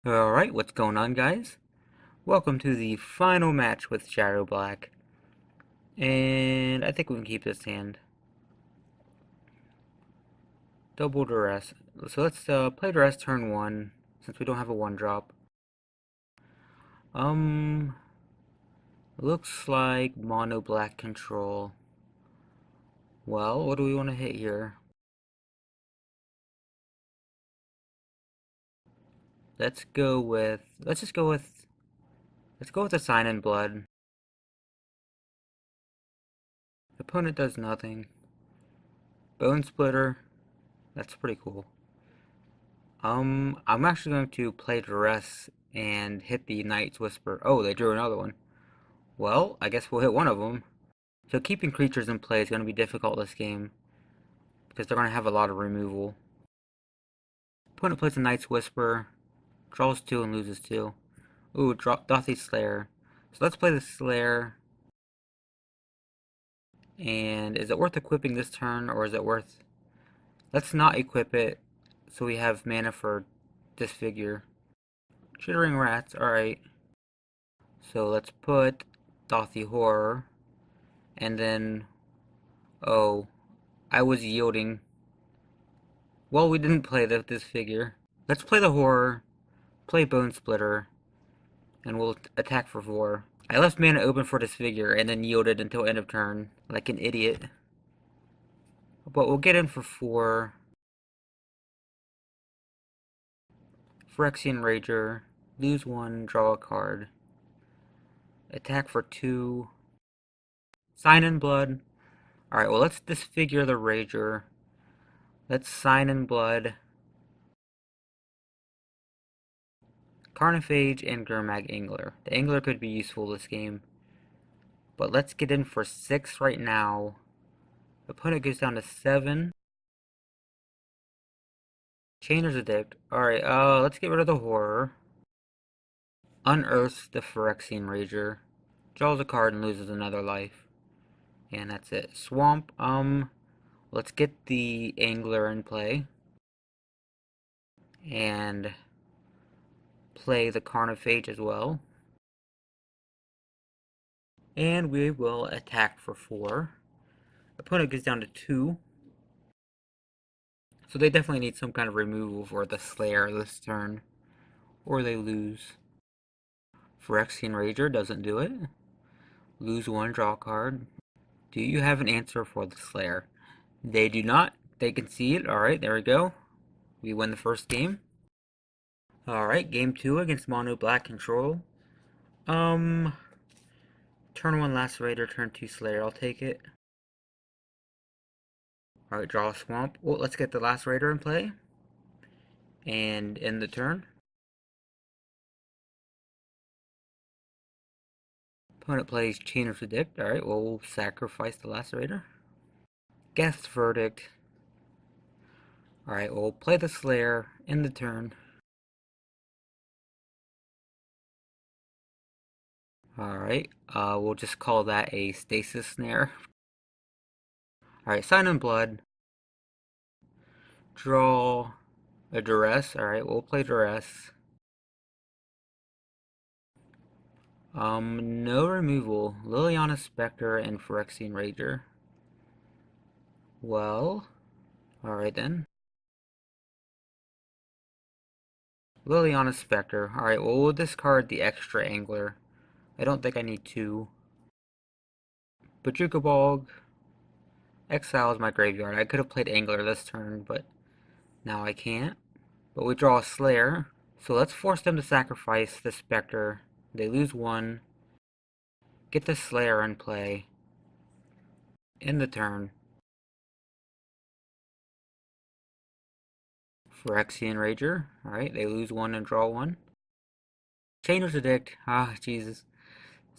Alright, what's going on, guys? Welcome to the final match with Shadow Black. And I think we can keep this hand. Double duress. So let's play duress turn 1, since we don't have a 1-drop. Um, looks like mono black control. Well, what do we want to hit here? Let's go with the Sign in Blood. Opponent does nothing. Bone Splitter. That's pretty cool. I'm actually going to play Duress and hit the Knight's Whisper. Oh, they drew another one. Well, I guess we'll hit one of them. So keeping creatures in play is going to be difficult this game, because they're going to have a lot of removal. Opponent plays a Knight's Whisper, draws 2 and loses 2. Ooh, Dothy's Slayer. So let's play the Slayer. And is it worth equipping this turn, or is it worth... Let's not equip it, so we have mana for Disfigure. Chittering Rats, alright. So let's put Dothy Horror, and then, oh, I was yielding. Well, we didn't play this figure. Let's play the Horror, play Bone Splitter, and we'll attack for 4. I left mana open for this figure, and then yielded until end of turn, like an idiot. But we'll get in for 4. Phyrexian Rager, lose 1, draw a card. Attack for 2. Sign in Blood. Alright, well, let's disfigure the Rager. Let's Sign in Blood. Carnophage and Gurmag Angler. The Angler could be useful this game. But let's get in for 6 right now. Opponent goes down to 7. Chainer's Addict. Alright, let's get rid of the Horror. Unearths the Phyrexian Rager. Draws a card and loses another life. And that's it. Swamp, let's get the Angler in play. And play the Carnophage as well. And we will attack for 4. Opponent goes down to 2. So they definitely need some kind of removal for the Slayer this turn, or they lose. Phyrexian Rager doesn't do it. Lose 1, draw a card. Do you have an answer for the Slayer? They do not. They concede. Alright, there we go. We win the first game. Alright, game 2 against Mono Black Control. Turn 1 Lacerator, turn 2 Slayer. I'll take it. Alright, draw a Swamp. Well, let's get the Lacerator in play. And end the turn. Opponent plays Chainer's Addict. Alright, well, we'll sacrifice the Lacerator. Guess Verdict. Alright, we'll play the Slayer in the turn. Alright, we'll just call that a Stasis Snare. Alright, Sign in Blood. Draw a Duress. Alright, we'll play Duress. No removal. Liliana Spectre and Phyrexian Rager. Well, alright then. Liliana Spectre. Alright, well, we'll discard the extra Angler. I don't think I need 2. Bojuka Bog. Exiles my graveyard. I could have played Angler this turn, but now I can't. But we draw a Slayer. So let's force them to sacrifice the Spectre. They lose 1. Get the Slayer in play. End the turn. Phyrexian Rager. Alright, they lose 1 and draw 1. Chainer's Addict. Ah, Jesus.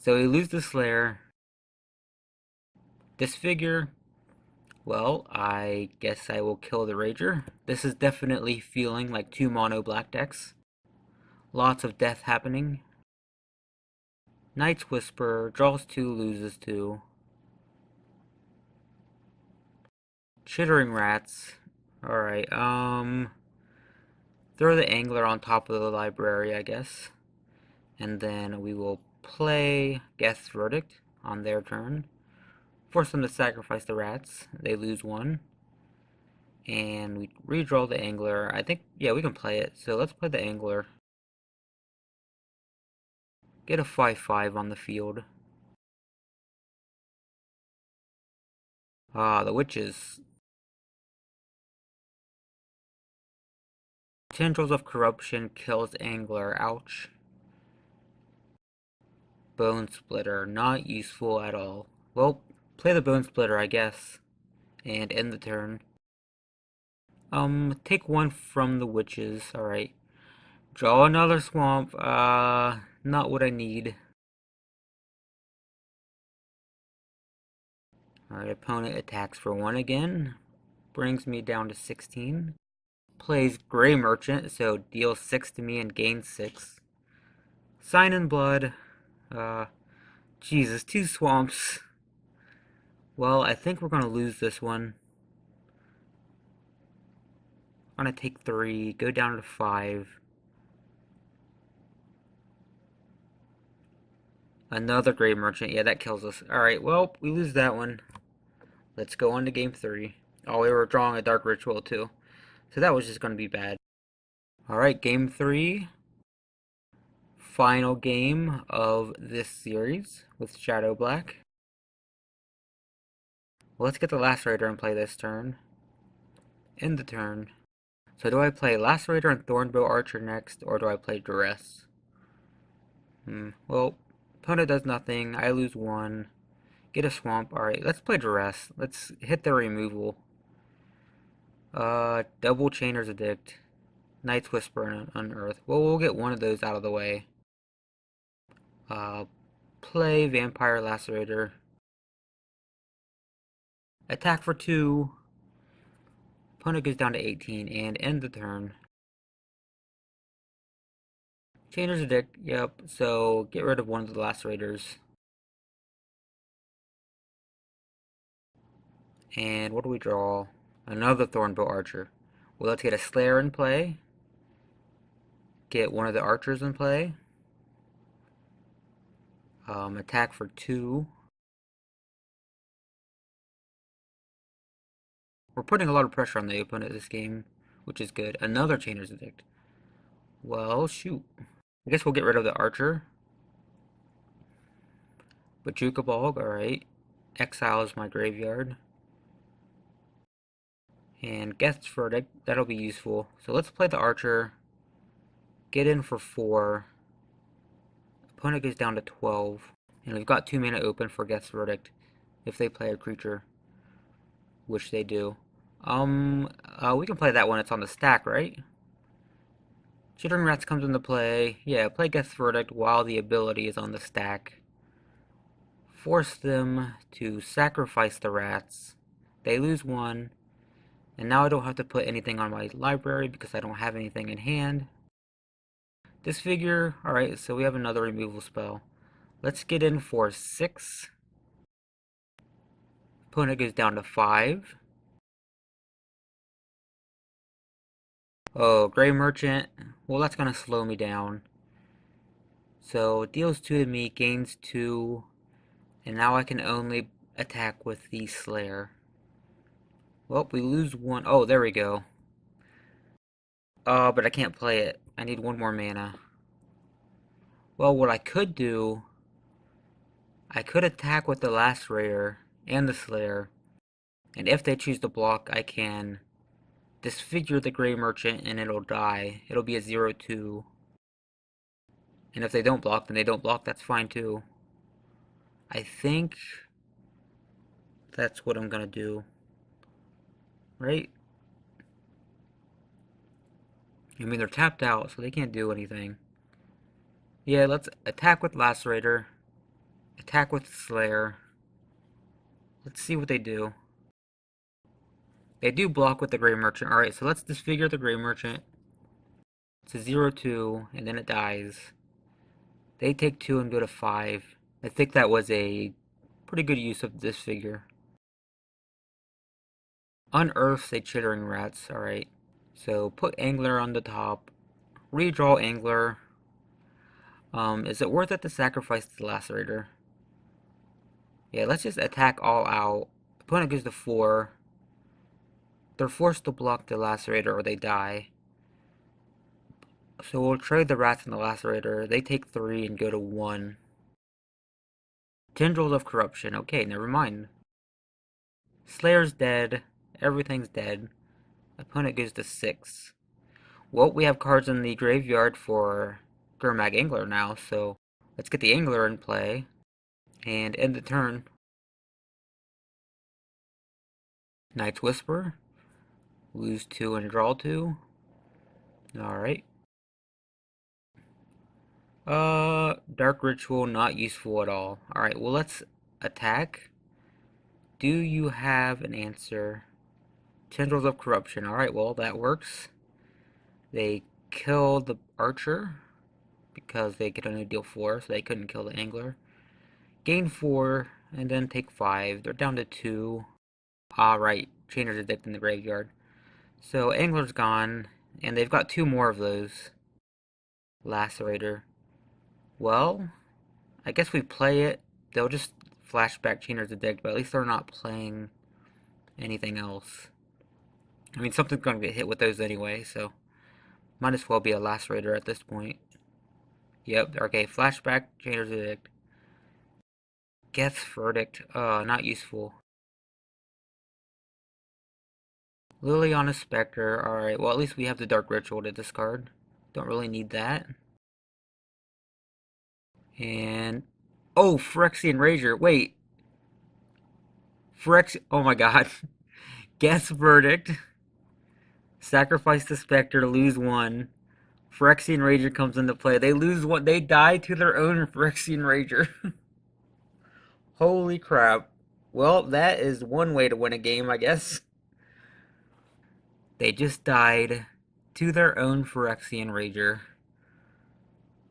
So we lose the Slayer. Disfigure. Well, I guess I will kill the Rager. This is definitely feeling like 2 mono black decks. Lots of death happening. Knight's Whisper. Draws 2, loses 2. Chittering Rats. Alright, throw the angler on top of the library, I guess. And then we will play Guest's Verdict on their turn. Force them to sacrifice the rats. They lose one. And we redraw the angler. I think, yeah, we can play it. So let's play the angler. Get a 5/5 on the field. Ah, the witches. Tendrils of Corruption kills angler. Ouch. Bone Splitter. Not useful at all. Well, play the Bone Splitter, I guess. And end the turn. Take one from the witches. Alright. Draw another swamp. Not what I need. Alright, opponent attacks for one again. Brings me down to 16. Plays Gray Merchant, so deals 6 to me and gains 6. Sign in Blood. Jesus, 2 swamps. Well, I think we're gonna lose this one. I'm gonna take 3, go down to 5. Another Gray Merchant. Yeah, that kills us. Alright, well, we lose that one. Let's go on to game 3. Oh, we were drawing a Dark Ritual too. So that was just gonna be bad. Alright, game 3. Final game of this series with Shadow Black. Well, let's get the Lacerator and play this turn. End the turn. So do I play Lacerator and Thornbow Archer next, or do I play Duress? Well, opponent does nothing. I lose 1. Get a swamp. Alright, let's play Duress. Let's hit the removal. Double Chainer's Addict. Night's Whisper and Unearth. Well, we'll get one of those out of the way. Play Vampire Lacerator. Attack for 2. Opponent goes down to 18 and end the turn. Chainer's Addict, yep, so get rid of one of the Lacerators. And what do we draw? Another Thornbow Archer. Well, let's get a Slayer in play. Get one of the Archers in play. Attack for 2. We're putting a lot of pressure on the opponent this game, which is good. Another Chainer's Addict. Well, shoot. I guess we'll get rid of the Archer. Bajuka Bog, alright. Exiles my graveyard. And Guest's Verdict, that'll be useful. So let's play the Archer. Get in for 4. Opponent goes down to 12. And we've got 2 mana open for Guest's Verdict if they play a creature, which they do. We can play that when it's on the stack, right? Chittering Rats comes into play. Yeah, play Guest's Verdict while the ability is on the stack. Force them to sacrifice the rats. They lose 1. And now I don't have to put anything on my library because I don't have anything in hand. Disfigure. Alright, so we have another removal spell. Let's get in for 6. Opponent goes down to 5. Oh, Gray Merchant. Well, that's going to slow me down. So, deals 2 to me, gains 2. And now I can only attack with the Slayer. Well, we lose 1. Oh, there we go. Oh, but I can't play it. I need 1 more mana. Well, what I could do, I could attack with the Lacerator and the Slayer. And if they choose to block, I can disfigure the Gray Merchant and it'll die. It'll be a 0/2. And if they don't block, then they don't block. That's fine too. I think that's what I'm gonna do. Right? I mean, they're tapped out, so they can't do anything. Yeah, let's attack with Lacerator. Attack with Slayer. Let's see what they do. They do block with the Gray Merchant. Alright, so let's disfigure the Gray Merchant. It's a 0/2, and then it dies. They take 2 and go to 5. I think that was a pretty good use of disfigure. Unearths a Chittering Rats. Alright. So put Angler on the top. Redraw Angler. Is it worth it to sacrifice the Lacerator? Yeah, let's just attack all out. Opponent goes to 4. They're forced to block the Lacerator or they die. So we'll trade the Rats and the Lacerator. They take 3 and go to 1. Tendrils of Corruption. Okay, never mind. Slayer's dead. Everything's dead. Opponent goes to 6. Well, we have cards in the graveyard for Gurmag Angler now, so let's get the Angler in play and end the turn. Night's Whisper. Lose 2 and draw 2. Alright. Dark Ritual, not useful at all. Alright, well let's attack. Do you have an answer? Tendrils of Corruption. Alright, well that works. They kill the Archer because they could only deal 4, so they couldn't kill the Angler. Gain 4, and then take 5. They're down to 2. Alright, Chainer's Addict in the graveyard. So Angler's gone, and they've got 2 more of those. Lacerator. Well, I guess we play it. They'll just flashback Chainer's Addict, but at least they're not playing anything else. I mean, something's going to get hit with those anyway, so might as well be a Lacerator at this point. Yep, okay, flashback Chainer's Addict. Geth's Verdict, not useful. Liliana Spectre, alright, well at least we have the Dark Ritual to discard. Don't really need that. And, oh, Phyrexian Rager, wait. Oh my god. Geth's Verdict. Sacrifice the Spectre, lose 1. Phyrexian Rager comes into play. They lose 1, they die to their own Phyrexian Rager. Holy crap. Well, that is one way to win a game, I guess. They just died to their own Phyrexian Rager.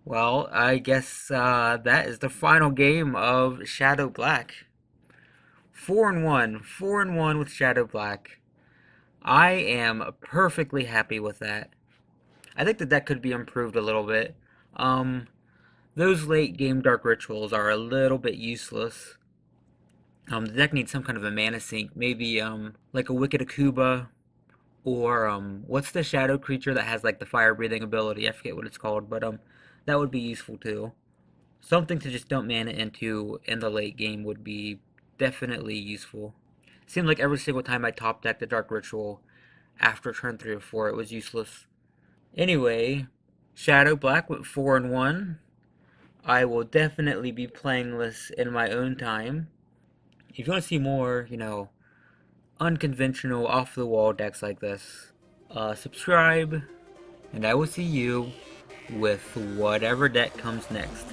Well, I guess that is the final game of Shadow Black. 4-1. 4-1 with Shadow Black. I am perfectly happy with that. I think the deck could be improved a little bit. Those late game Dark Rituals are a little bit useless. The deck needs some kind of a mana sink. Maybe like a Wicked Akuba. Or what's the shadow creature that has like the fire breathing ability? I forget what it's called, but that would be useful too. Something to just dump mana into in the late game would be definitely useful. Seemed like every single time I top decked the Dark Ritual after turn 3 or 4, it was useless. Anyway, Shadow Black went 4-1. I will definitely be playing this in my own time. If you want to see more, unconventional, off-the-wall decks like this, subscribe, and I will see you with whatever deck comes next.